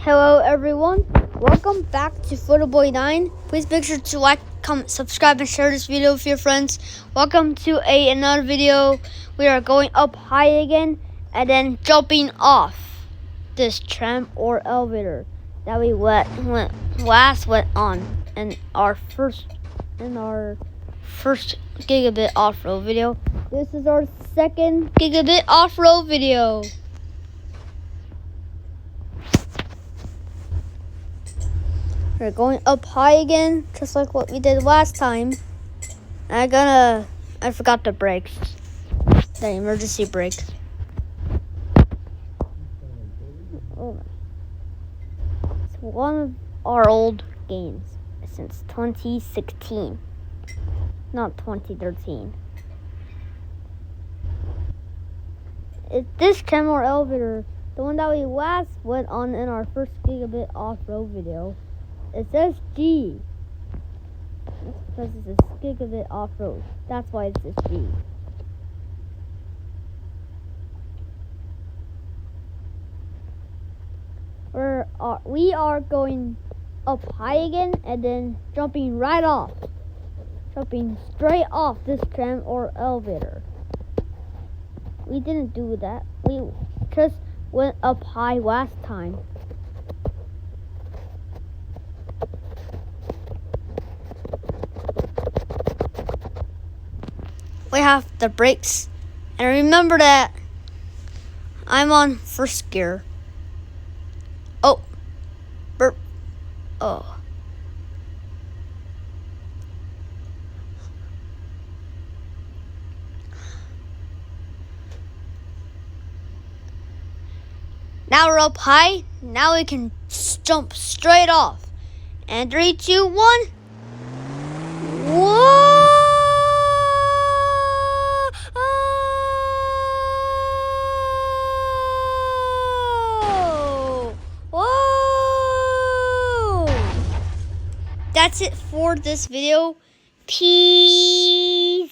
Hello everyone, welcome back to Photoboy 9. Please make sure to like, comment, subscribe, and share this video with your friends. Welcome to another video. We are going up high again and then jumping off this tram or elevator that we went on in our first Gigabit Offroad video. This is our second Gigabit Offroad video. We're going up high again, just like what we did last time. I forgot the brakes, the emergency brakes. Oh, it's one of our old games since 2016, not 2013. It's this tram or elevator, the one that we last went on in our first Gigabit Off-Road video. It says G. It's because it says Gigabit Off-Road. That's why it says G. We are going up high again and then jumping right off. Jumping straight off this tram or elevator. We didn't do that. We just went up high last time. We have the brakes, and remember that I'm on first gear. Oh, burp. Oh. Now we're up high. Now we can jump straight off. And 3, 2, 1. Whoa! That's it for this video. Peace.